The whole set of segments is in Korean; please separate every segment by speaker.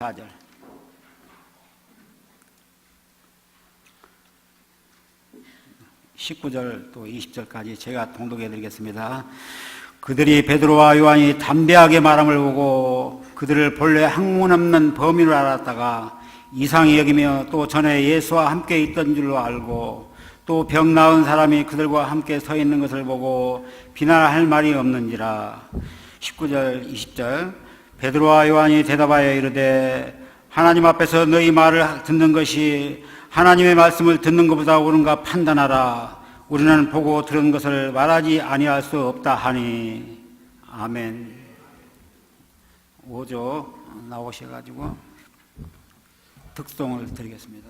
Speaker 1: 4절. (19절) 또 (20절까지) 제가 통독해 드리겠습니다. 그들이 베드로와 요한이 담대하게 말함을 보고 그들을 본래 학문 없는 범인으로 알았다가 이상히 여기며 또 전에 예수와 함께 있던 줄로 알고 또 병 나은 사람이 그들과 함께 서 있는 것을 보고 비난할 말이 없는지라. (19절) (20절) 베드로와 요한이 대답하여 이르되 하나님 앞에서 너희 말을 듣는 것이 하나님의 말씀을 듣는 것보다 옳은가 판단하라. 우리는 보고 들은 것을 말하지 아니할 수 없다 하니. 아멘. 5조 나오셔가지고 특송을 드리겠습니다.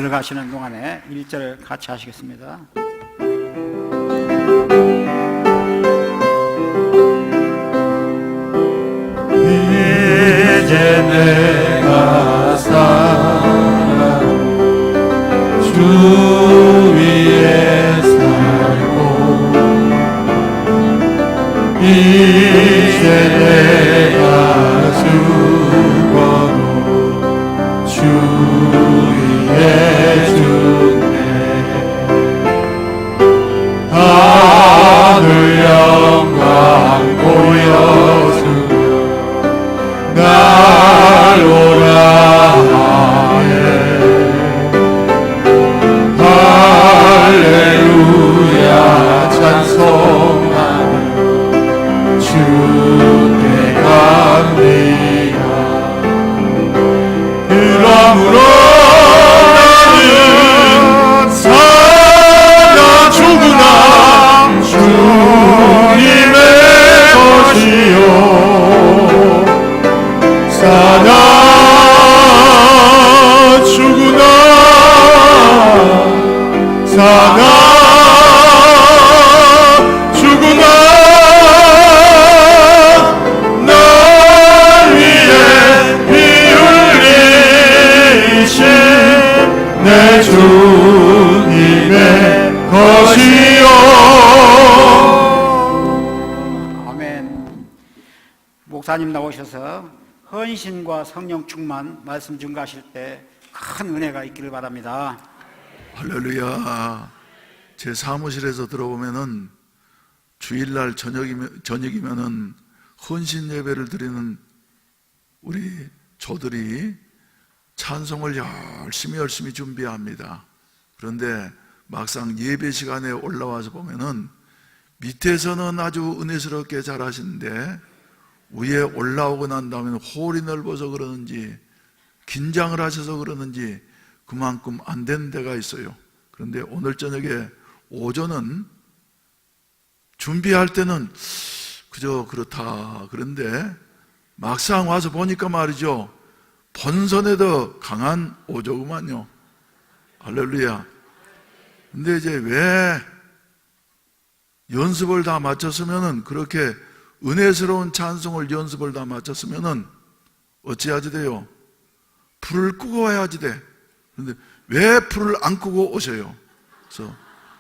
Speaker 1: 들어가시는 동안에 1절 같이 하시겠습니다.
Speaker 2: 이제 내가 살아 주 위에 살고 이제 내가 죽어도 주 위에 죽네. 하늘 영광 보여주며 날 오라 하네. 할렐루야 찬송하며 주께 갑니다. 그러므로 나는 살아 죽으나 주님의 것이요 살아 죽으나 살아 죽으나 날 위해 피 흘리신 내 주님의 것이요.
Speaker 1: 아멘. 목사님 나오셔서 헌신과 성령 충만 말씀 증가하실 때 큰 은혜가 있기를 바랍니다.
Speaker 2: 할렐루야. 제 사무실에서 들어보면은 주일날 저녁이면은 헌신 예배를 드리는 우리 조들이 찬송을 열심히 준비합니다. 그런데 막상 예배 시간에 올라와서 보면은 밑에서는 아주 은혜스럽게 잘하시는데 위에 올라오고 난 다음에는 홀이 넓어서 그러는지 긴장을 하셔서 그러는지 그만큼 안 되는 데가 있어요. 그런데 오늘 저녁에 오전은 준비할 때는 그저 그렇다. 그런데 막상 와서 보니까 말이죠, 본선에 더 강한 오조구만요. 할렐루야. 근데 이제 왜 연습을 다 마쳤으면은, 그렇게 은혜스러운 찬송을 연습을 다 마쳤으면은 어찌하지 돼요? 불을 끄고 와야지 돼. 그런데 왜 불을 안 끄고 오셔요? 그래서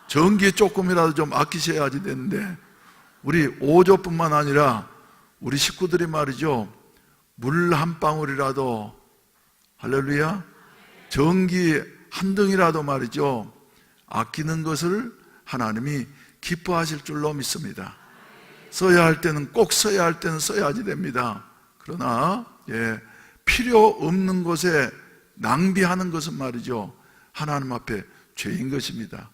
Speaker 2: 전기 조금이라도 좀 아끼셔야지 되는데, 우리 오조뿐만 아니라 우리 식구들이 말이죠, 물 한 방울이라도, 할렐루야, 전기 한 등이라도 말이죠, 아끼는 것을 하나님이 기뻐하실 줄로 믿습니다. 써야 할 때는 꼭 써야 할 때는 써야지 됩니다. 그러나 필요 없는 것에 낭비하는 것은 말이죠, 하나님 앞에 죄인 것입니다.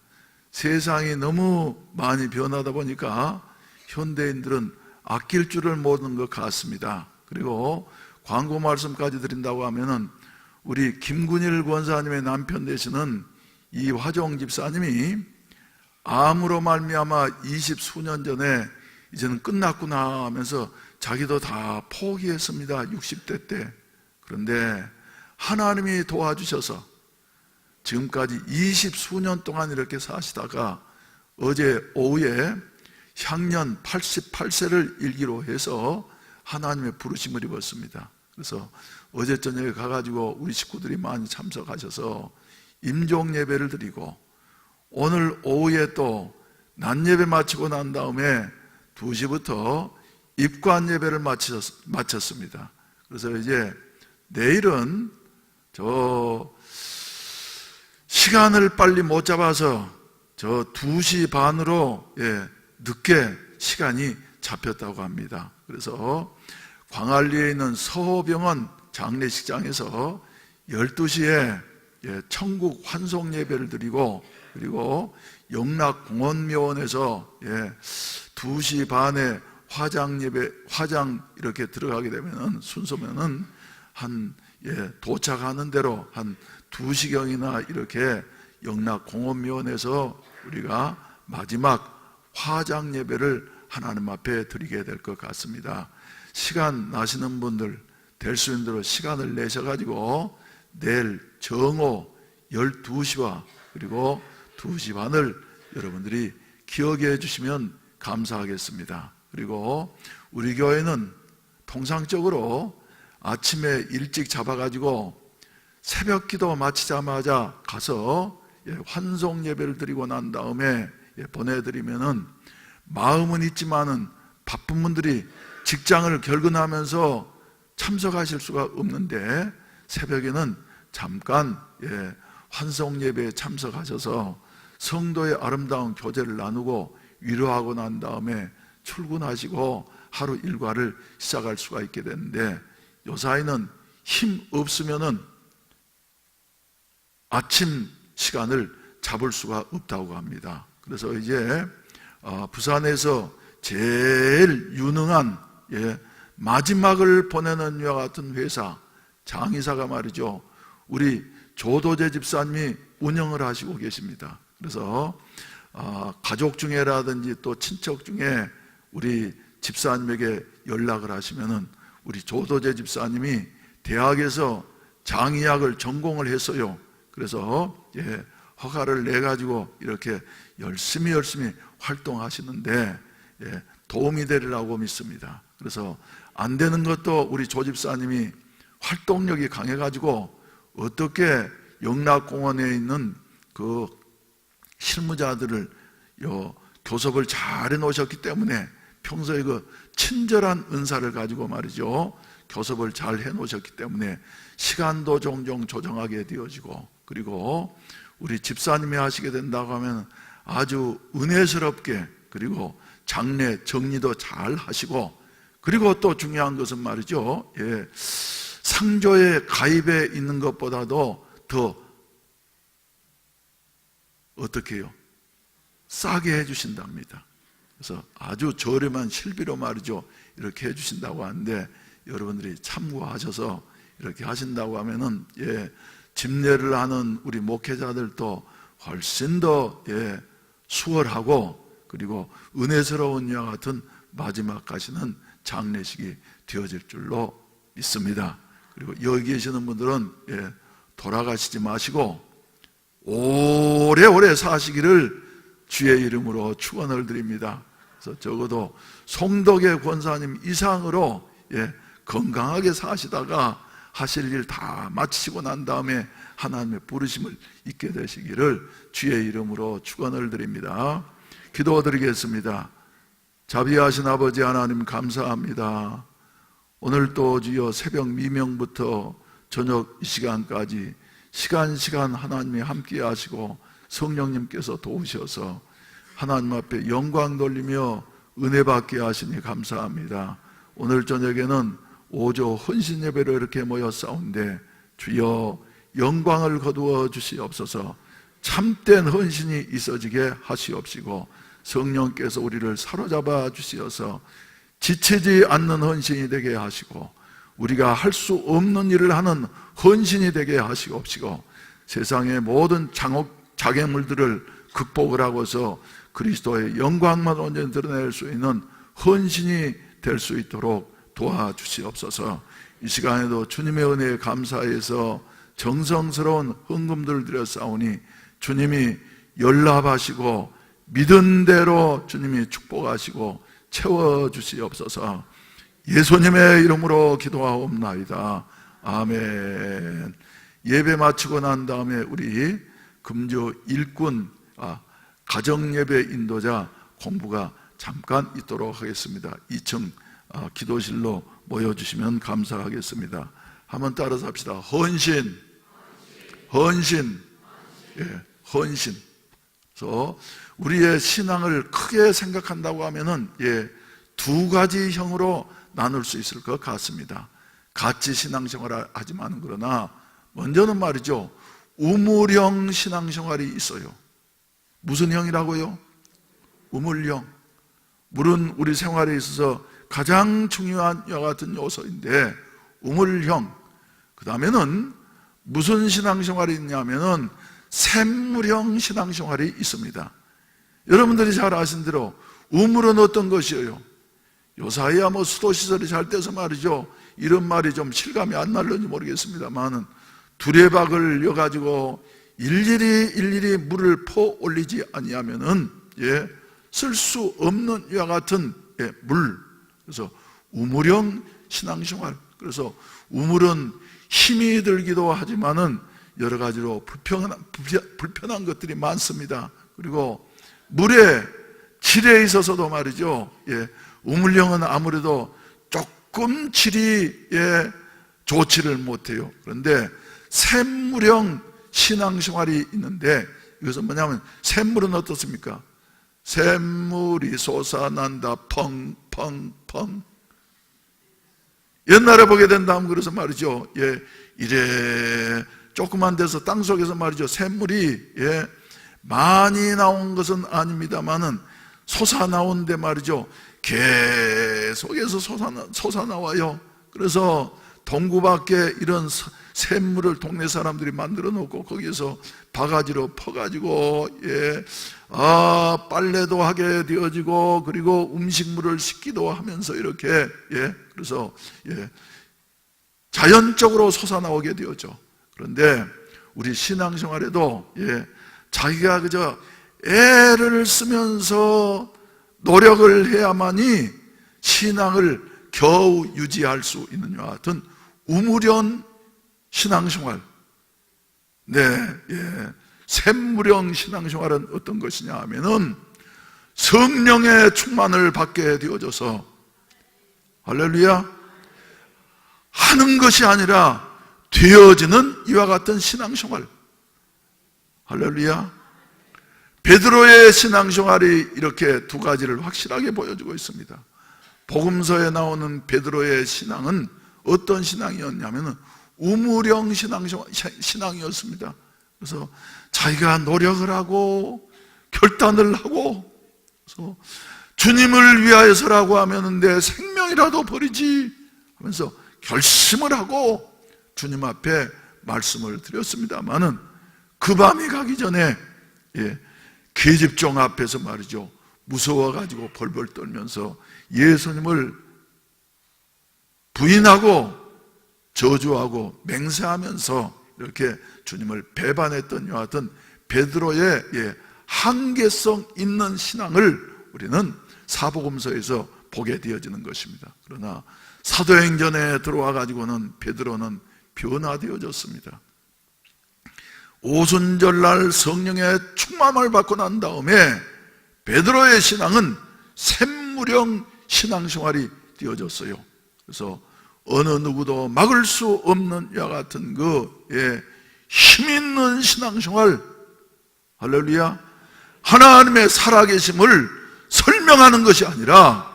Speaker 2: 세상이 너무 많이 변하다 보니까 현대인들은 아낄 줄을 모르는 것 같습니다. 그리고 광고 말씀까지 드린다고 하면은 우리 김군일 권사님의 남편 되시는 이화종 집사님이 암으로 말미암아 20수년 전에 이제는 끝났구나 하면서 자기도 다 포기했습니다. 60대 때. 그런데 하나님이 도와주셔서 지금까지 20수년 동안 이렇게 사시다가 어제 오후에 향년 88세를 일기로 해서 하나님의 부르심을 입었습니다. 그래서 어제 저녁에 가가지고 우리 식구들이 많이 참석하셔서 임종 예배를 드리고, 오늘 오후에 또 낮 예배 마치고 난 다음에 2시부터 입관 예배를 마쳤습니다. 그래서 이제 내일은 저 시간을 빨리 못 잡아서 저 2시 반으로 늦게 시간이 잡혔다고 합니다. 그래서 광안리에 있는 서호병원 장례식장에서 12시에 천국 환송 예배를 드리고, 그리고 영락공원묘원에서 2시 반에 화장 예배, 화장 이렇게 들어가게 되면은 순서면은 도착하는 대로 한 2시경이나 이렇게 영락공원묘원에서 우리가 마지막 화장 예배를 하나님 앞에 드리게 될 것 같습니다. 시간 나시는 분들 될 수 있는 대로 시간을 내셔가지고 내일 정오 12시와 그리고 2시 반을 여러분들이 기억해 주시면 감사하겠습니다. 그리고 우리 교회는 통상적으로 아침에 일찍 잡아가지고 새벽 기도 마치자마자 가서 환송 예배를 드리고 난 다음에 보내드리면은 마음은 있지만은 바쁜 분들이 직장을 결근하면서 참석하실 수가 없는데 새벽에는 잠깐 환송 예배에 참석하셔서 성도의 아름다운 교제를 나누고 위로하고 난 다음에 출근하시고 하루 일과를 시작할 수가 있게 되는데, 요사이는 힘 없으면은 아침 시간을 잡을 수가 없다고 합니다. 그래서 이제 부산에서 제일 유능한 마지막을 보내는 이와 같은 회사 장의사가 말이죠, 우리 조도재 집사님이 운영을 하시고 계십니다. 그래서 가족 중에라든지 또 친척 중에 우리 집사님에게 연락을 하시면은 우리 조도재 집사님이 대학에서 장의학을 전공을 했어요. 그래서 허가를 내 가지고 이렇게 열심히 활동하시는데 도움이 되리라고 믿습니다. 그래서 안 되는 것도 우리 조 집사님이 활동력이 강해 가지고 어떻게 영락공원에 있는 그 실무자들을 교섭을 잘 해놓으셨기 때문에 평소에 그 친절한 은사를 가지고 말이죠, 교섭을 잘 해놓으셨기 때문에 시간도 종종 조정하게 되어지고, 그리고 우리 집사님이 하시게 된다고 하면 아주 은혜스럽게, 그리고 장례 정리도 잘 하시고, 그리고 또 중요한 것은 말이죠, 상조에 가입해 있는 것보다도 더 어떻게 해요? 싸게 해주신답니다. 그래서 아주 저렴한 실비로 말이죠, 이렇게 해주신다고 하는데, 여러분들이 참고하셔서 이렇게 하신다고 하면은 집례를 하는 우리 목회자들도 훨씬 더 수월하고, 그리고 은혜스러운 이와 같은 마지막 가시는 장례식이 되어질 줄로 믿습니다. 그리고 여기 계시는 분들은 돌아가시지 마시고 오래오래 사시기를 주의 이름으로 축원을 드립니다. 그래서 적어도 송덕의 권사님 이상으로 건강하게 사시다가 하실 일 다 마치시고 난 다음에 하나님의 부르심을 잊게 되시기를 주의 이름으로 축원을 드립니다. 기도드리겠습니다. 자비하신 아버지 하나님, 감사합니다. 오늘 또 주여 새벽 미명부터 저녁 이 시간까지 시간 하나님이 함께 하시고 성령님께서 도우셔서 하나님 앞에 영광 돌리며 은혜 받게 하시니 감사합니다. 오늘 저녁에는 5조 헌신 예배로 이렇게 모였사온데 주여 영광을 거두어 주시옵소서. 참된 헌신이 있어지게 하시옵시고 성령께서 우리를 사로잡아 주시어서 지치지 않는 헌신이 되게 하시고 우리가 할 수 없는 일을 하는 헌신이 되게 하시옵시고 세상의 모든 장애물들을 극복을 하고서 그리스도의 영광만 온전히 드러낼 수 있는 헌신이 될 수 있도록 도와주시옵소서. 이 시간에도 주님의 은혜에 감사해서 정성스러운 헌금들을 드렸사오니 주님이 연락하시고 믿은 대로 주님이 축복하시고 채워주시옵소서. 예수님의 이름으로 기도하옵나이다. 아멘. 예배 마치고 난 다음에 우리 금주 일꾼 가정예배 인도자 공부가 잠깐 있도록 하겠습니다. 2층 기도실로 모여주시면 감사하겠습니다. 한번 따라서 합시다. 헌신. 그래서 우리의 신앙을 크게 생각한다고 하면은 두 가지 형으로 나눌 수 있을 것 같습니다. 같이 신앙생활을 하지만 그러나 먼저는 말이죠, 우물형 신앙생활이 있어요. 무슨 형이라고요? 우물형. 물은 우리 생활에 있어서 가장 중요한 이와 같은 요소인데 우물형. 그 다음에는 무슨 신앙생활이 있냐면은 샘물형 신앙생활이 있습니다. 여러분들이 잘 아신 대로 우물은 어떤 것이에요? 요사이야 수도시설이 잘 돼서 말이죠, 이런 말이 좀 실감이 안 날는지 모르겠습니다만은 두레박을 여가지고 일일이 물을 퍼 올리지 아니하면은 쓸 수 없는 이와 같은 물. 그래서 우물형 신앙생활. 그래서 우물은 힘이 들기도 하지만은 여러 가지로 불편한 것들이 많습니다. 그리고 물의 질에 있어서도 말이죠. 우물형은 아무래도 조금 질이 좋지를 못해요. 그런데 샘물형 신앙생활이 있는데, 이것은 뭐냐면 샘물은 어떻습니까? 샘물이 솟아난다 펑펑펑. 옛날에 보게 된다면 그래서 말이죠, 이래 조그만 데서 땅속에서 말이죠, 샘물이 많이 나온 것은 아닙니다만은 솟아나오는데 말이죠, 계속해서 솟아나와요. 그래서 동구 밖에 이런 샘물을 동네 사람들이 만들어 놓고 거기에서 바가지로 퍼가지고 빨래도 하게 되어지고, 그리고 음식물을 씻기도 하면서 이렇게 그래서 자연적으로 솟아나오게 되었죠. 그런데 우리 신앙생활에도 자기가 그저 애를 쓰면서 노력을 해야만이 신앙을 겨우 유지할 수 있는 것 같은 우물형 신앙생활. 샘물형 신앙생활은 어떤 것이냐 하면은 성령의 충만을 받게 되어져서, 할렐루야, 하는 것이 아니라 되어지는 이와 같은 신앙생활. 할렐루야. 베드로의 신앙생활이 이렇게 두 가지를 확실하게 보여주고 있습니다. 복음서에 나오는 베드로의 신앙은 어떤 신앙이었냐면 우물형 신앙이었습니다. 그래서 자기가 노력을 하고 결단을 하고, 그래서 주님을 위하여서라고 하면 내 생명이라도 버리지 하면서 결심을 하고 주님 앞에 말씀을 드렸습니다마는, 그 밤이 가기 전에 계집종 앞에서 말이죠, 무서워가지고 벌벌 떨면서 예수님을 부인하고 저주하고 맹세하면서 이렇게 주님을 배반했던 이와 같은 베드로의 한계성 있는 신앙을 우리는 사복음서에서 보게 되어지는 것입니다. 그러나 사도행전에 들어와 가지고는 베드로는 변화되어졌습니다. 오순절날 성령의 충만을 받고 난 다음에 베드로의 신앙은 샘물형 신앙생활이 되어졌어요. 그래서 어느 누구도 막을 수 없는 이와 같은 힘있는 신앙생활. 할렐루야. 하나님의 살아계심을 설명하는 것이 아니라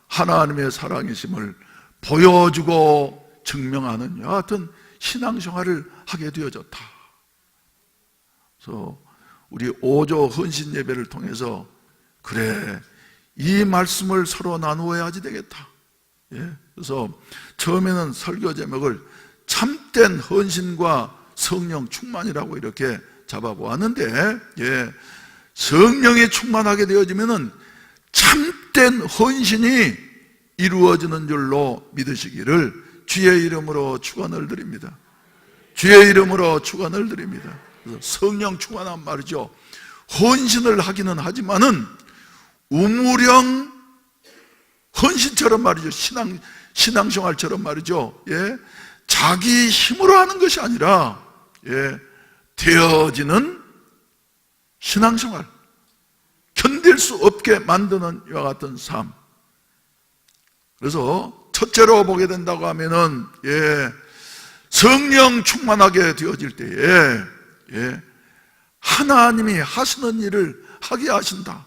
Speaker 2: 하나님의 살아계심을 보여주고 증명하는 이와 같은 신앙생활을 하게 되어졌다. 그래서 우리 5조 헌신 예배를 통해서 그래, 이 말씀을 서로 나누어야지 되겠다. 그래서 처음에는 설교 제목을 참된 헌신과 성령 충만이라고 이렇게 잡아보았는데, 성령이 충만하게 되어지면은 참된 헌신이 이루어지는 줄로 믿으시기를 주의 이름으로 축원을 드립니다. 주의 이름으로 축원을 드립니다. 그래서 성령 충만한 말이죠, 헌신을 하기는 하지만은 우물형 헌신처럼 말이죠, 신앙생활처럼 말이죠, 자기 힘으로 하는 것이 아니라 되어지는 신앙생활, 견딜 수 없게 만드는 이와 같은 삶. 그래서 첫째로 보게 된다고 하면은 성령 충만하게 되어질 때에 하나님이 하시는 일을 하게 하신다.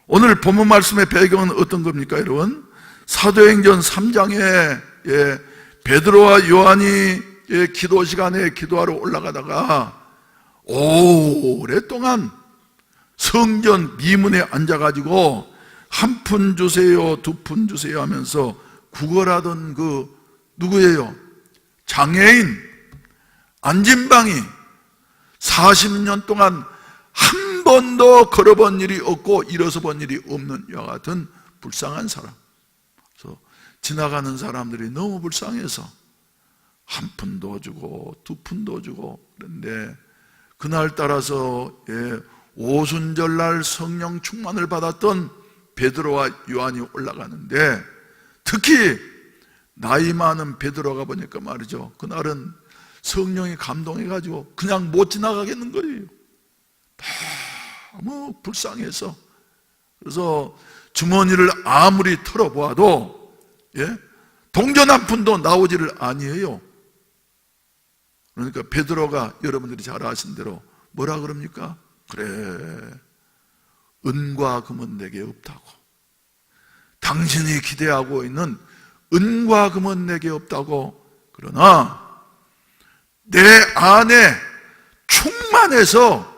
Speaker 2: 오늘 본문 말씀의 배경은 어떤 겁니까, 여러분? 사도행전 3장에 베드로와 요한이 기도 시간에 기도하러 올라가다가 오랫동안 성전 미문에 앉아가지고 한 푼 주세요, 두 푼 주세요 하면서 구걸하던 누구예요? 장애인 안진방이 40년 동안 한 번도 걸어본 일이 없고 일어서 본 일이 없는 이와 같은 불쌍한 사람. 그래서 지나가는 사람들이 너무 불쌍해서 한 푼도 주고 두 푼도 주고, 그런데 그날 따라서 오순절날 성령 충만을 받았던 베드로와 요한이 올라가는데, 특히 나이 많은 베드로가 보니까 말이죠, 그날은 성령이 감동해가지고 그냥 못 지나가겠는 거예요. 너무 불쌍해서. 그래서 주머니를 아무리 털어보아도 동전 한 푼도 나오지를 아니에요. 그러니까 베드로가 여러분들이 잘 아신 대로 뭐라 그럽니까? 그래, 은과 금은 내게 없다고. 당신이 기대하고 있는 은과 금은 내게 없다고. 그러나 내 안에 충만해서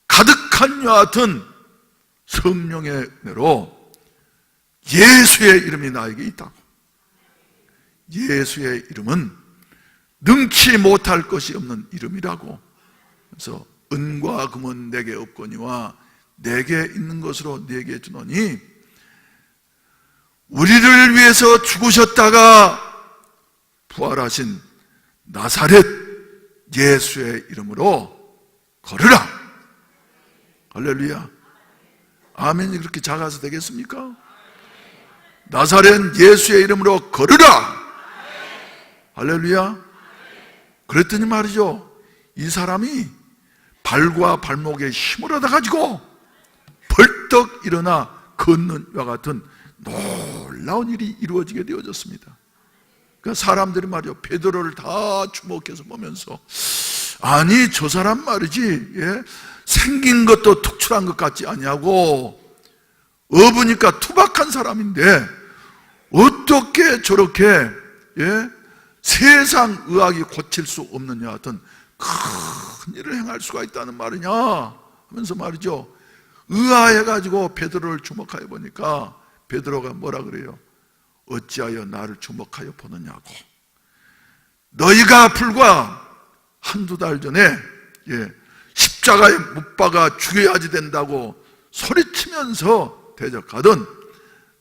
Speaker 2: 가득한 여 같은 성령의 은혜로 예수의 이름이 나에게 있다고. 예수의 이름은 능치 못할 것이 없는 이름이라고. 그래서 은과 금은 내게 없거니와 내게 있는 것으로 내게 주노니, 우리를 위해서 죽으셨다가 부활하신 나사렛 예수의 이름으로 걸으라. 할렐루야. 아멘이 그렇게 작아서 되겠습니까? 나사렛 예수의 이름으로 걸으라. 할렐루야. 그랬더니 말이죠, 이 사람이 발과 발목에 힘을 얻어가지고 벌떡 일어나 걷는 이와 같은 놀라운 일이 이루어지게 되어졌습니다. 그러니까 사람들이 말이죠, 베드로를 다 주목해서 보면서, 아니 저 사람 말이지, 생긴 것도 특출한 것 같지 아니하고 어보니까 투박한 사람인데 어떻게 저렇게 세상 의학이 고칠 수 없는 여 같은 큰 일을 행할 수가 있다는 말이냐 하면서 말이죠, 의아해가지고 베드로를 주목하여 보니까 베드로가 뭐라 그래요? 어찌하여 나를 주목하여 보느냐고. 너희가 불과 한두 달 전에 십자가에 못 박아 죽여야지 된다고 소리치면서 대적하던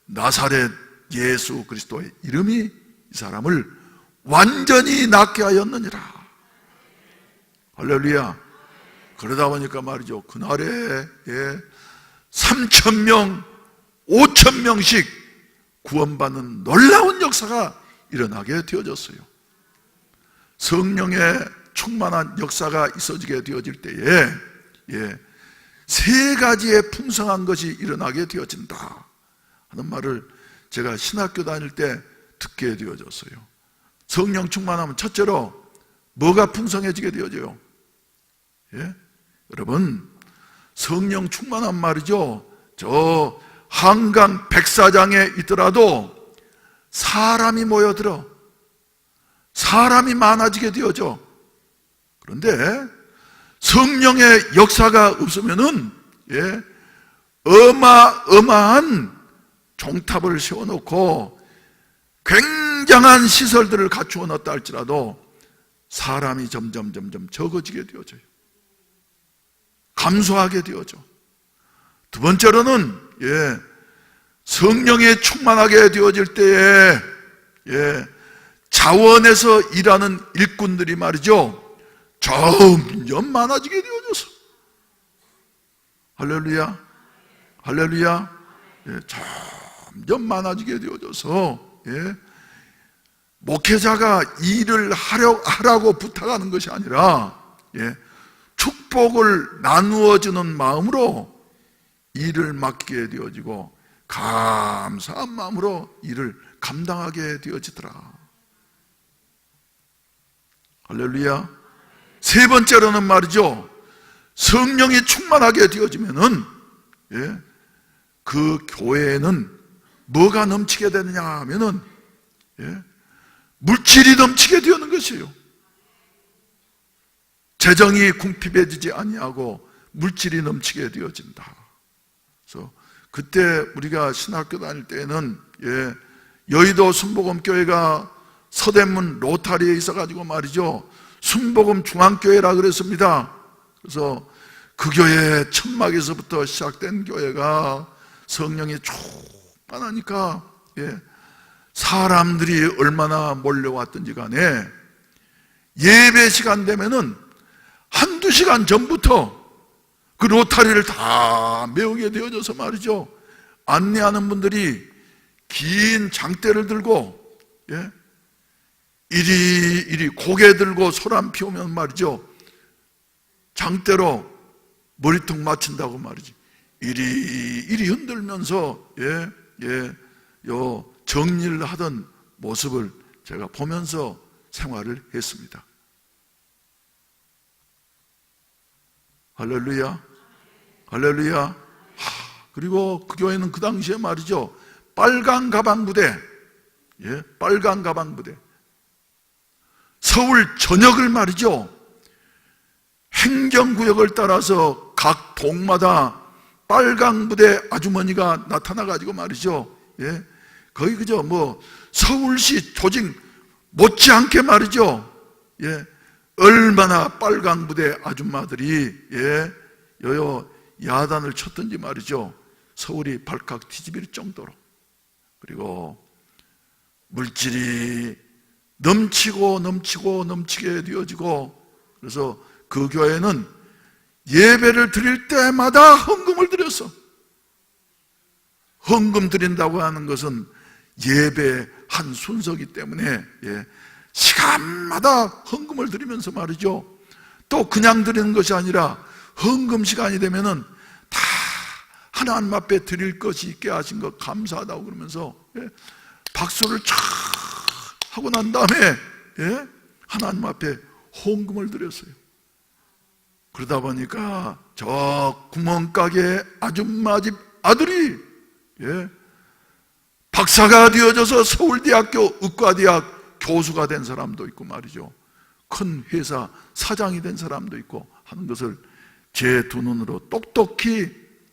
Speaker 2: 나사렛 예수 그리스도의 이름이 이 사람을 완전히 낫게 하였느니라. 할렐루야. 그러다 보니까 말이죠, 그날에 3,000명 5,000명씩 구원받는 놀라운 역사가 일어나게 되어졌어요. 성령의 충만한 역사가 있어지게 되어질 때에 세 가지의 풍성한 것이 일어나게 되어진다 하는 말을 제가 신학교 다닐 때 듣게 되어졌어요. 성령 충만하면 첫째로 뭐가 풍성해지게 되어져요? 여러분, 성령 충만한 말이죠, 저 한강 백사장에 있더라도 사람이 모여들어 사람이 많아지게 되어져. 그런데 성령의 역사가 없으면은 어마어마한 종탑을 세워놓고 굉장한 시설들을 갖추어 놨다 할지라도 사람이 점점 적어지게 되어져요. 감소하게 되어져. 두 번째로는 성령이 충만하게 되어질 때에 자원에서 일하는 일꾼들이 말이죠, 점점 많아지게 되어져서. 할렐루야. 할렐루야. 점점 많아지게 되어져서 목회자가 일을 하라고 부탁하는 것이 아니라 축복을 나누어주는 마음으로 일을 맡게 되어지고 감사한 마음으로 일을 감당하게 되어지더라. 할렐루야. 세 번째로는 말이죠, 성령이 충만하게 되어지면은 그 교회에는 뭐가 넘치게 되느냐 하면은 물질이 넘치게 되는 것이에요. 재정이 궁핍해지지 아니하고 물질이 넘치게 되어진다. 그래서 그때 우리가 신학교 다닐 때는 여의도 순복음교회가 서대문 로타리에 있어가지고 말이죠, 순복음 중앙교회라 그랬습니다. 그래서 그 교회 천막에서부터 시작된 교회가 성령이 충만하니까 사람들이 얼마나 몰려왔든지 간에 예배 시간 되면은 한두 시간 전부터 그 로타리를 다 메우게 되어져서 말이죠, 안내하는 분들이 긴 장대를 들고, 예? 이리 고개 들고 소란 피우면 말이죠, 장대로 머리통 맞춘다고 말이지, 이리 흔들면서 요 정리를 하던 모습을 제가 보면서 생활을 했습니다. 할렐루야, 할렐루야. 그리고 그 교회는 그 당시에 말이죠, 빨간 가방 부대, 빨간 가방 부대. 서울 전역을 말이죠, 행정구역을 따라서 각 동마다 빨강 부대 아주머니가 나타나가지고 말이죠, 거의 그저 뭐 서울시 조직 못지않게 말이죠, 얼마나 빨강 부대 아줌마들이 여여 야단을 쳤던지 말이죠, 서울이 발칵 뒤집일 정도로. 그리고 물질이 넘치게 되어지고, 그래서 그 교회는 예배를 드릴 때마다 헌금을 드렸어. 헌금 드린다고 하는 것은 예배 한 순서이기 때문에 시간마다 헌금을 드리면서 말이죠, 또 그냥 드리는 것이 아니라 헌금 시간이 되면은 다 하나님 앞에 드릴 것이 있게 하신 것 감사하다고 그러면서 박수를 촥 하고 난 다음에 하나님 앞에 헌금을 드렸어요. 그러다 보니까 저 구멍가게 아줌마 집 아들이 박사가 되어져서 서울대학교 의과대학 교수가 된 사람도 있고 말이죠, 큰 회사 사장이 된 사람도 있고 하는 것을 제 두 눈으로 똑똑히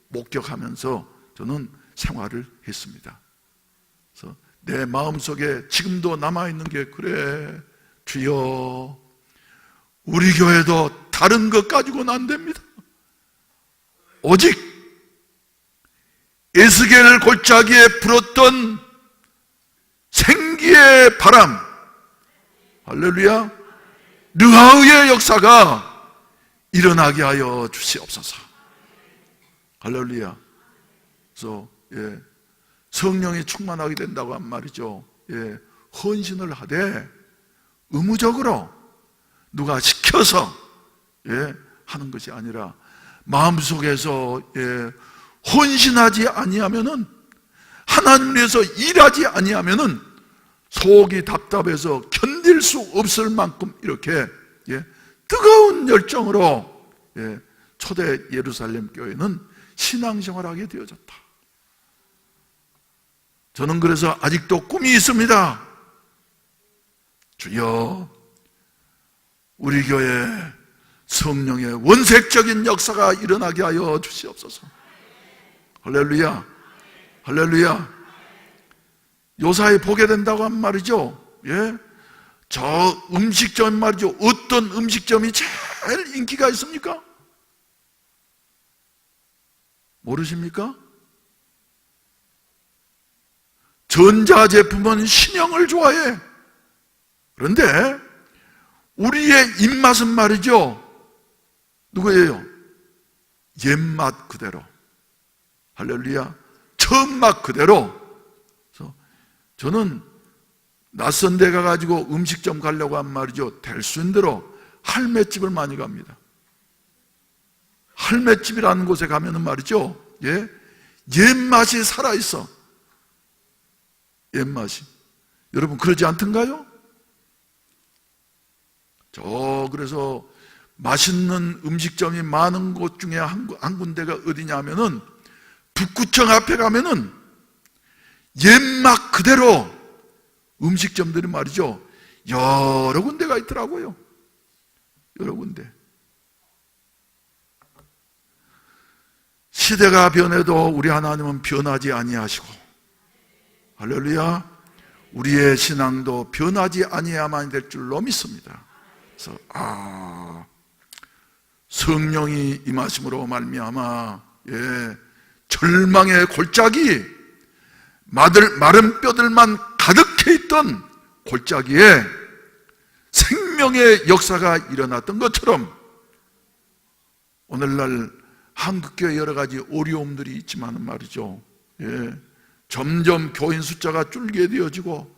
Speaker 2: 목격하면서 저는 생활을 했습니다. 그래서 내 마음속에 지금도 남아있는 게, 그래 주여, 우리 교회도 다른 것 가지고는 안 됩니다. 오직 에스겔 골짜기에 불었던 생기의 바람, 할렐루야, 르하우의 역사가 일어나게 하여 주시옵소서. 할렐루야. 그래서 성령이 충만하게 된다고 한 말이죠, 헌신을 하되 의무적으로 누가 시켜서 하는 것이 아니라 마음속에서 헌신하지 아니하면은, 하나님 위해서 일하지 아니하면은 속이 답답해서 견딜 수 없을 만큼 이렇게 뜨거운 열정으로 초대 예루살렘 교회는 신앙생활하게 되어졌다. 저는 그래서 아직도 꿈이 있습니다. 주여, 우리 교회 성령의 원색적인 역사가 일어나게 하여 주시옵소서. 할렐루야, 할렐루야. 요사이 보게 된다고 한 말이죠, 저 음식점 말이죠, 어떤 음식점이 제일 인기가 있습니까? 모르십니까? 전자제품은 신형을 좋아해. 그런데 우리의 입맛은 말이죠, 누구예요? 옛맛 그대로. 할렐루야. 처음 맛 그대로. 그래서 저는 낯선 데 가가지고 음식점 가려고 한 말이죠, 될 수 있는 대로 할매집을 많이 갑니다. 할매집이라는 곳에 가면은 말이죠, 옛맛이 살아있어. 옛맛이. 여러분 그러지 않던가요? 그래서 맛있는 음식점이 많은 곳 중에 한 군데가 어디냐면은 북구청 앞에 가면은 옛맛 그대로 음식점들이 말이죠, 여러 군데가 있더라고요. 여러 군데. 시대가 변해도 우리 하나님은 변하지 아니하시고, 할렐루야, 우리의 신앙도 변하지 아니해야만 될 줄로 믿습니다. 그래서 성령이 임하심으로 말미암아 절망의 골짜기, 마른 뼈들만 가득해 있던 골짜기에 생명의 역사가 일어났던 것처럼 오늘날 한국교회 여러 가지 어려움들이 있지만 말이죠. 점점 교인 숫자가 줄게 되어지고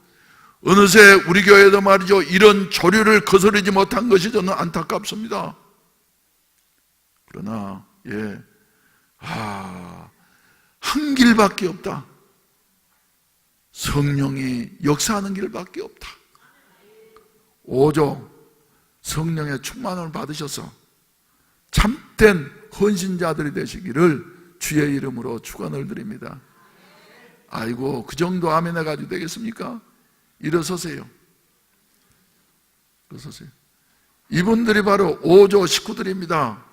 Speaker 2: 어느새 우리 교회도 말이죠. 이런 조류를 거스르지 못한 것이 저는 안타깝습니다. 그러나 한 길밖에 없다. 성령이 역사하는 길밖에 없다. 오조 성령의 충만을 받으셔서 참된 헌신자들이 되시기를 주의 이름으로 축원을 드립니다. 아이고, 그 정도 아멘 해가지고 되겠습니까? 일어서세요. 일어서세요. 이분들이 바로 오조 식구들입니다.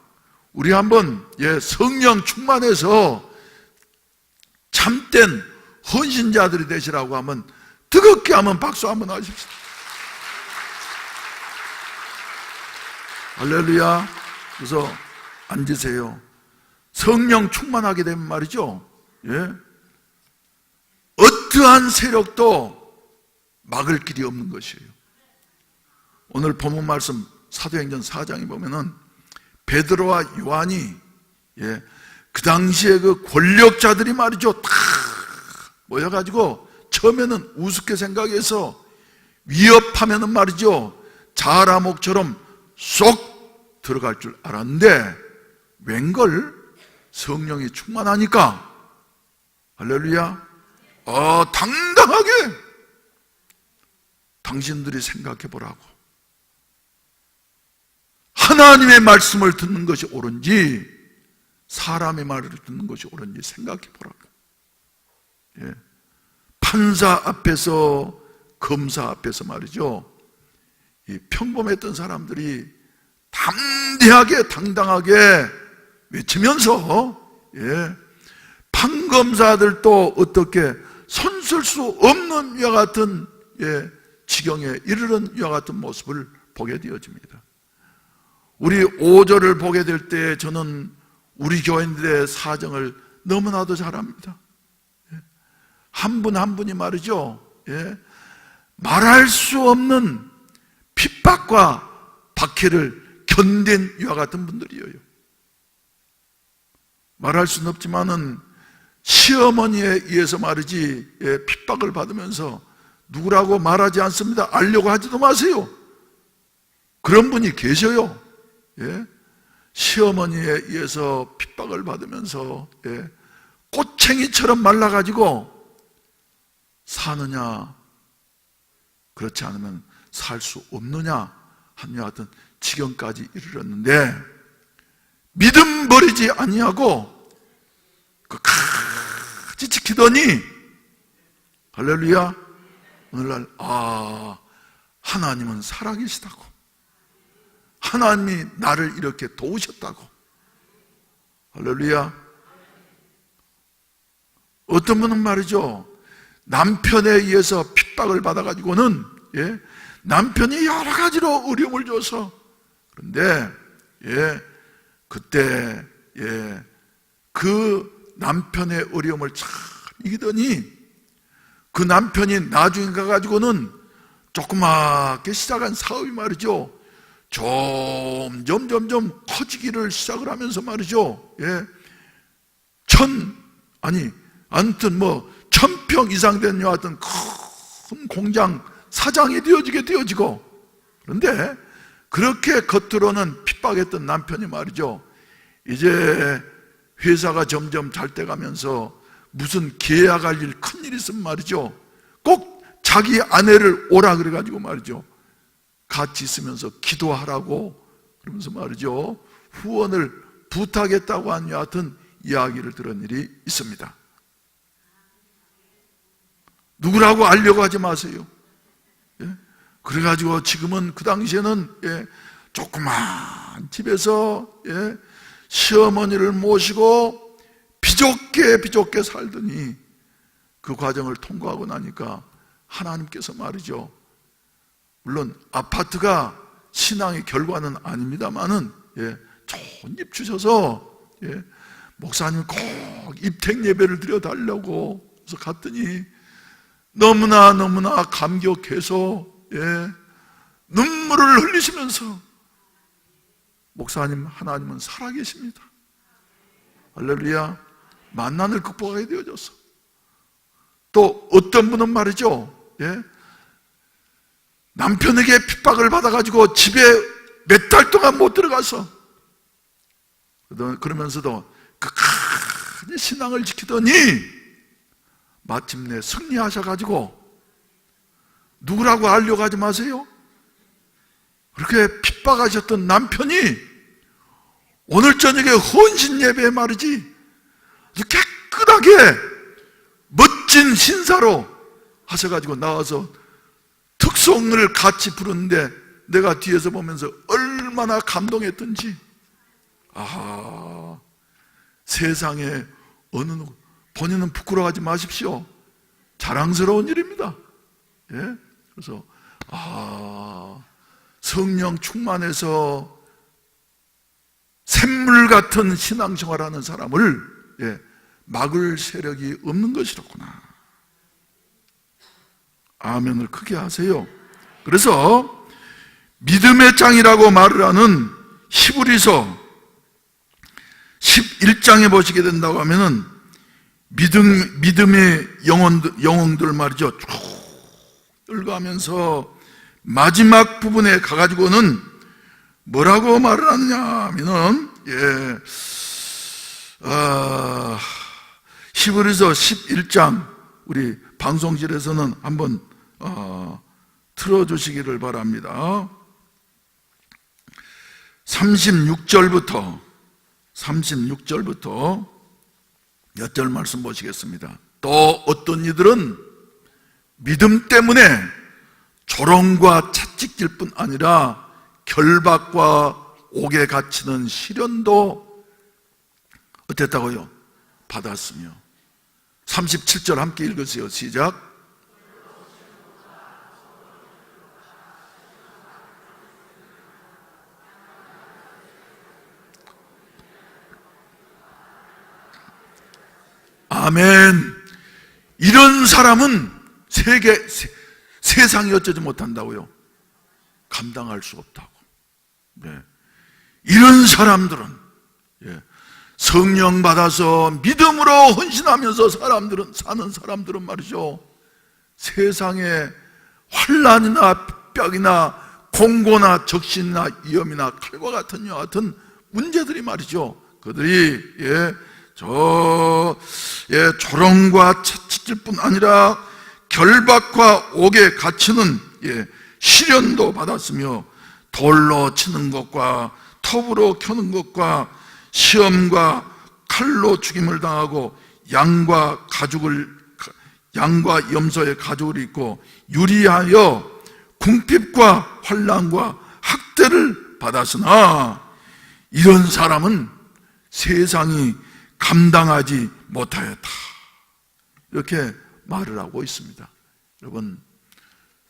Speaker 2: 우리 한번 성령 충만해서 참된 헌신자들이 되시라고 하면 뜨겁게 한번 박수 한번 하십시오. 할렐루야. 그래서 앉으세요. 성령 충만하게 되면 말이죠, 어떠한 세력도 막을 길이 없는 것이에요. 오늘 본문 말씀 사도행전 4장에 보면은 베드로와 요한이 그 당시에 그 권력자들이 말이죠 다 모여가지고 처음에는 우습게 생각해서 위협하면은 말이죠 자라목처럼 쏙 들어갈 줄 알았는데 웬걸 성령이 충만하니까 할렐루야 당당하게 당신들이 생각해 보라고 하나님의 말씀을 듣는 것이 옳은지 사람의 말을 듣는 것이 옳은지 생각해 보라고. 판사 앞에서 검사 앞에서 말이죠 이 평범했던 사람들이 담대하게 당당하게 외치면서 판검사들도 어떻게 손쓸 수 없는 이와 같은 지경에 이르는 이와 같은 모습을 보게 되어집니다. 우리 5절을 보게 될 때 저는 우리 교인들의 사정을 너무나도 잘 압니다. 한 분 한 분이 말이죠 말할 수 없는 핍박과 박해를 견딘 이와 같은 분들이에요. 말할 수는 없지만은 시어머니에 의해서 말이지 핍박을 받으면서 누구라고 말하지 않습니다. 알려고 하지도 마세요. 그런 분이 계셔요. 시어머니에 의해서 핍박을 받으면서 꼬챙이처럼 말라가지고 사느냐 그렇지 않으면 살 수 없느냐 하는 같은 지경까지 이르렀는데 믿음 버리지 아니하고 끝까지 지키더니 할렐루야 오늘날 하나님은 살아계시다고 하나님이 나를 이렇게 도우셨다고 할렐루야 어떤 분은 말이죠 남편에 의해서 핍박을 받아가지고는 남편이 여러 가지로 어려움을 줘서 그런데 그때 그 남편의 어려움을 잘 이기더니 그 남편이 나중에 가가지고는 조그맣게 시작한 사업이 말이죠 점점 커지기를 시작을 하면서 말이죠 아무튼 1000평 이상 되는 여하튼 큰 공장 사장이 되어지고 그런데 그렇게 겉으로는 핍박했던 남편이 말이죠 이제 회사가 점점 잘 돼가면서 무슨 계약할 일 큰일 있으면 말이죠 꼭 자기 아내를 오라 그래가지고 말이죠 같이 있으면서 기도하라고 그러면서 말이죠 후원을 부탁했다고 한 여하튼 이야기를 들은 일이 있습니다. 누구라고 알려고 하지 마세요. 그래가지고 지금은 그 당시에는 조그만 집에서 시어머니를 모시고 비좁게 살더니 그 과정을 통과하고 나니까 하나님께서 말이죠 물론 아파트가 신앙의 결과는 아닙니다만은 좋은 집 주셔서 목사님 꼭 입택 예배를 드려달라고 그래서 갔더니 너무나 감격해서 눈물을 흘리시면서 목사님, 하나님은 살아계십니다. 할렐루야. 만난을 극복하게 되어졌어. 또 어떤 분은 말이죠, 예? 남편에게 핍박을 받아가지고 집에 몇 달 동안 못 들어가서, 그러면서도 끝까지 신앙을 지키더니 마침내 승리하셔가지고, 누구라고 알려고 하지 마세요. 그렇게 핍박하셨던 남편이 오늘 저녁에 헌신 예배에 말이지 깨끗하게 멋진 신사로 하셔가지고 나와서 특송을 같이 부르는데 내가 뒤에서 보면서 얼마나 감동했던지. 세상에 어느 누구, 본인은 부끄러워하지 마십시오. 자랑스러운 일입니다. 예? 그래서 성령 충만해서 샘물 같은 신앙생활하는 사람을, 예, 막을 세력이 없는 것이로구나. 아멘을 크게 하세요. 그래서 믿음의 장이라고 말을 하는 히브리서 11장에 보시게 된다고 하면은 믿음의 영웅들 말이죠, 쭉 읽어가면서 마지막 부분에 가가지고는 뭐라고 말을 하느냐 하면은, 예, 히브리서 11장 우리 방송실에서는 한번 틀어주시기를 바랍니다. 36절부터 몇 절 말씀 보시겠습니다. 또 어떤 이들은 믿음 때문에 조롱과 채찍질 뿐 아니라 결박과 옥에 갇히는 시련도 어땠다고요? 받았으며. 37절 함께 읽으세요. 시작. 아멘. 이런 사람은 세상이 어쩌지 못한다고요? 감당할 수 없다고. 네. 이런 사람들은, 예, 성령 받아서 믿음으로 헌신하면서 사는 사람들은 말이죠, 세상에 환난이나 핍박이나 공고나 적신이나 위험이나 칼과 같은 이와 같은 문제들이 말이죠, 그들이 조롱과 채찍질 뿐 아니라 결박과 옥에 갇히는 시련도 받았으며 돌로 치는 것과 톱으로 켜는 것과 시험과 칼로 죽임을 당하고 양과 염소의 가죽을 입고 유리하여 궁핍과 환난과 학대를 받았으나 이런 사람은 세상이 감당하지 못하였다, 이렇게 말을 하고 있습니다. 여러분,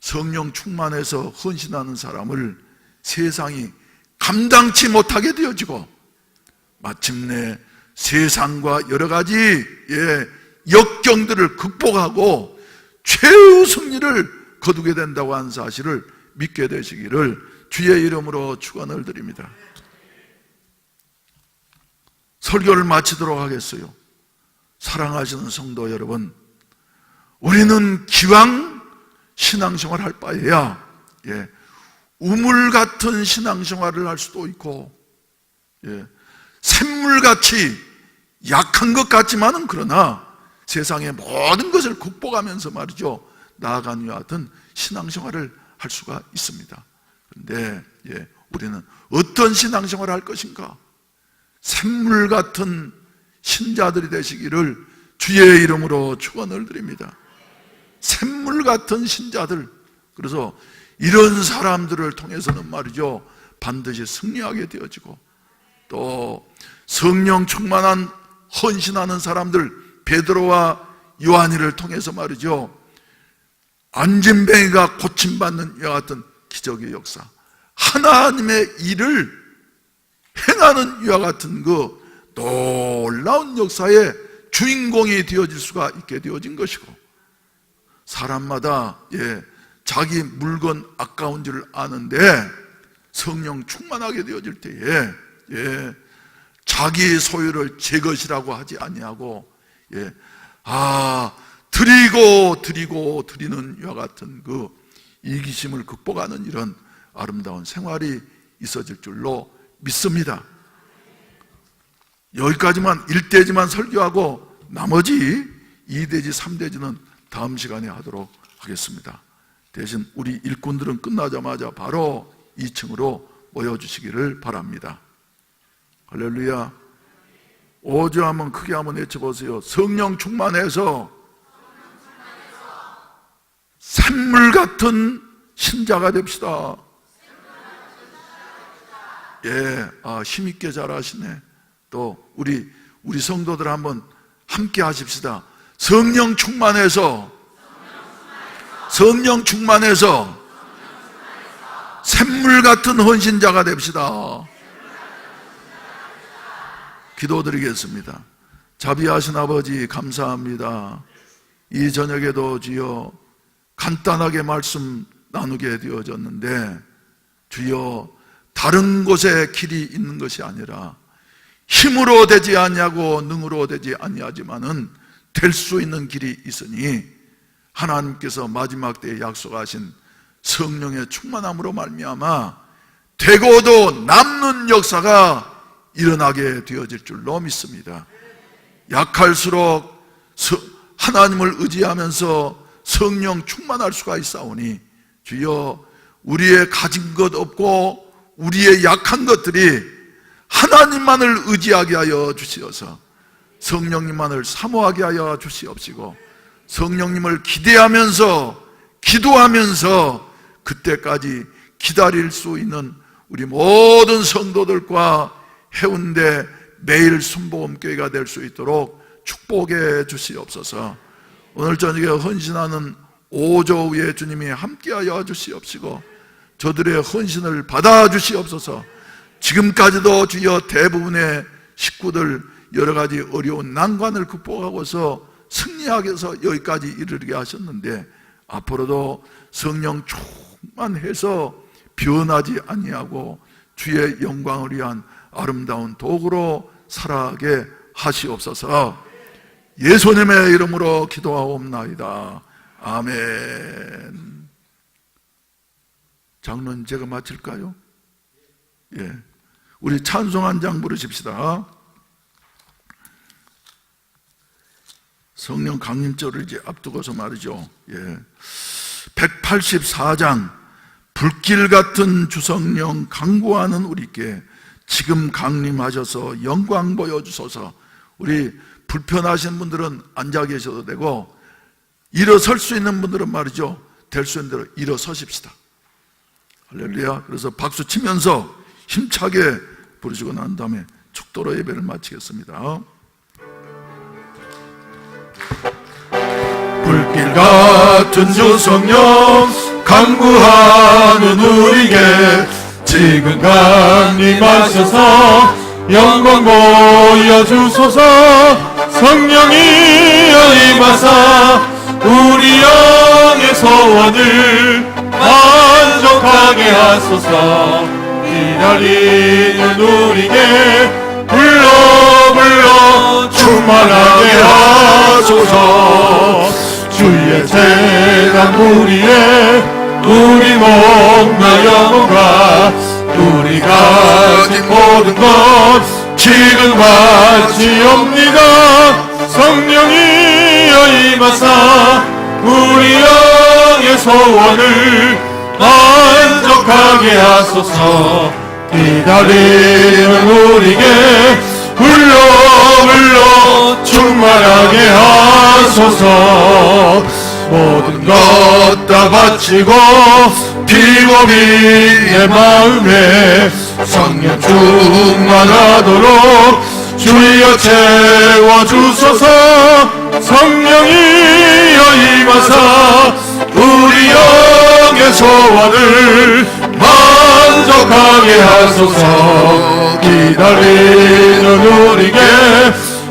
Speaker 2: 성령 충만해서 헌신하는 사람을 세상이 감당치 못하게 되어지고 마침내 세상과 여러 가지 역경들을 극복하고 최후 승리를 거두게 된다고 하는 사실을 믿게 되시기를 주의 이름으로 축원을 드립니다. 설교를 마치도록 하겠어요. 사랑하시는 성도 여러분, 우리는 기왕 신앙생활 할 바에야 우물 같은 신앙생활을 할 수도 있고 샘물같이 약한 것 같지만은 그러나 세상의 모든 것을 극복하면서 말이죠, 나아가는 이와 같은 신앙생활을 할 수가 있습니다. 그런데 우리는 어떤 신앙생활을 할 것인가? 샘물 같은 신자들이 되시기를 주의 이름으로 축원을 드립니다. 샘물 같은 신자들, 그래서 이런 사람들을 통해서는 말이죠, 반드시 승리하게 되어지고, 또 성령 충만한 헌신하는 사람들 베드로와 요한이를 통해서 말이죠, 안진뱅이가 고침받는 이와 같은 기적의 역사, 하나님의 일을 행하는 이와 같은 그 놀라운 역사의 주인공이 되어질 수가 있게 되어진 것이고, 사람마다 자기 물건 아까운 줄을 아는데 성령 충만하게 되어질 때에 자기 소유를 제 것이라고 하지 아니하고 드리는 이와 같은 그 이기심을 극복하는 이런 아름다운 생활이 있어질 줄로 믿습니다. 여기까지만 1대지만 설교하고 나머지 2대지 3대지는 다음 시간에 하도록 하겠습니다. 대신 우리 일꾼들은 끝나자마자 바로 2층으로 모여주시기를 바랍니다. 할렐루야. 오주 한번 크게 한번 외쳐보세요. 성령 충만해서 샘물 같은 신자가 됩시다. 힘있게 잘하시네. 또 우리 성도들 한번 함께 하십시다. 성령 충만해서 샘물 같은 헌신자가 됩시다. 기도드리겠습니다. 자비하신 아버지 감사합니다. 이 저녁에도 주여 간단하게 말씀 나누게 되어졌는데 주여 다른 곳에 길이 있는 것이 아니라 힘으로 되지 아니하고 능으로 되지 아니하지만은 될 수 있는 길이 있으니 하나님께서 마지막 때에 약속하신 성령의 충만함으로 말미암아 되고도 남는 역사가 일어나게 되어질 줄로 믿습니다. 약할수록 하나님을 의지하면서 성령 충만할 수가 있사오니 주여 우리의 가진 것 없고 우리의 약한 것들이 하나님만을 의지하게 하여 주시어서 성령님만을 사모하게 하여 주시옵시고 성령님을 기대하면서 기도하면서 그때까지 기다릴 수 있는 우리 모든 성도들과 해운대 매일 순복음교회가 될 수 있도록 축복해 주시옵소서. 오늘 저녁에 헌신하는 오조위에 주님이 함께하여 주시옵시고 저들의 헌신을 받아 주시옵소서. 지금까지도 주여 대부분의 식구들 여러 가지 어려운 난관을 극복하고서 승리하게 해서 여기까지 이르게 하셨는데 앞으로도 성령 충만해서 변하지 아니하고 주의 영광을 위한 아름다운 도구로 살아가게 하시옵소서. 예수님의 이름으로 기도하옵나이다. 아멘. 장로님 제가 마칠까요? 우리 찬송 한 장 부르십시다. 성령 강림절을 이제 앞두고서 말이죠. 184장 불길 같은 주성령 강구하는 우리께 지금 강림하셔서 영광 보여주소서. 우리 불편하신 분들은 앉아 계셔도 되고 일어설 수 있는 분들은 말이죠, 될 수 있는 대로 일어서십시다. 할렐루야. 그래서 박수 치면서 힘차게 부르시고 난 다음에 축도로 예배를 마치겠습니다.
Speaker 3: 불길 같은 주성령 강구하는 우리에게 지금 강림하셔서 영광 보여주소서. 성령이여 임하사 우리 영의 소원을 만족하게 하소서. 기다리는 우리에게 불러 충만하게 하소서. 주의 재단 우리의 우리 몸과 영혼과 우리 가진 모든 것 지금 바치옵니다. 성령이여 임하사 우리 영의 소원을 만족하게 하소서. 기다리는 우리에게 불러 충만하게 하소서. 모든 것 다 바치고 비고비의 마음에 성령 충만하도록 주여 채워주소서. 성령이여 임하사 우리 영의 소원을 만족하게 하소서. 기다리는 우리에게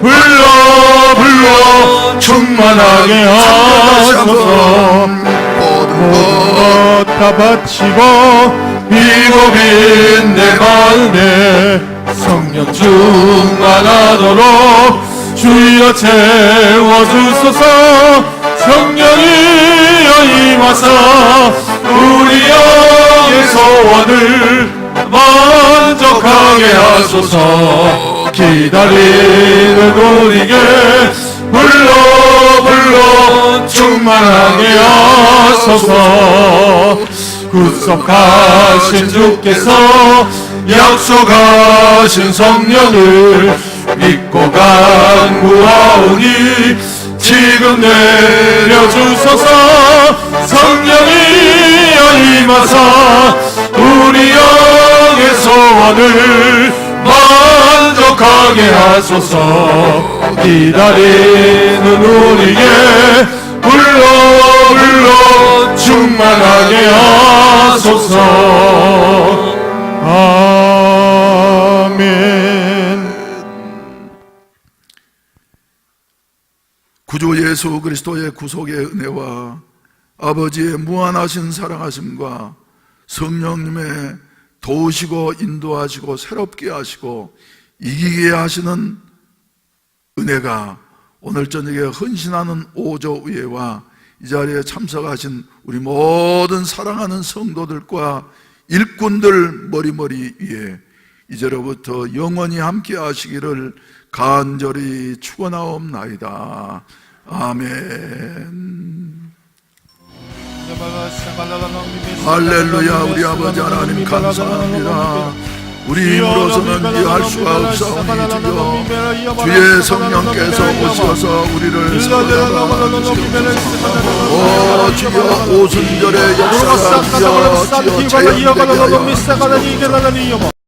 Speaker 3: 불러 충만하게 하소서. 모든 것 다 바치고 비고빈 내 마음에 성령 충만하도록 주여 채워주소서. 성령이여 임하사 우리 영의 소원을 만족하게 하소서. 기다리는 우리에게 불러 충만하게 하소서. 구속하신 주께서 약속하신 성령을 믿고 간구하오니 지금 내려주소서. 성령이여 임하사 우리 영의 소원을 만족하게 하소서. 기다리는 우리에게 불러 충만하게 하소서. 아멘.
Speaker 2: 구주 예수 그리스도의 구속의 은혜와 아버지의 무한하신 사랑하심과 성령님의 도우시고 인도하시고 새롭게 하시고 이기게 하시는 은혜가 오늘 저녁에 헌신하는 오조의회와 이 자리에 참석하신 우리 모든 사랑하는 성도들과 일꾼들 머리머리 위에 이제로부터 영원히 함께 하시기를 간절히 축원하옵나이다. 아멘. 할렐루야. 우리 아버지 하나님 감사합니다. 우리 힘으로서는 이해할 수가 없사오니 주여 주의 성령께서 오셔서 우리를 살려라 주시옵소서. 주여 오순절의 역사가 주여 자연되게 하여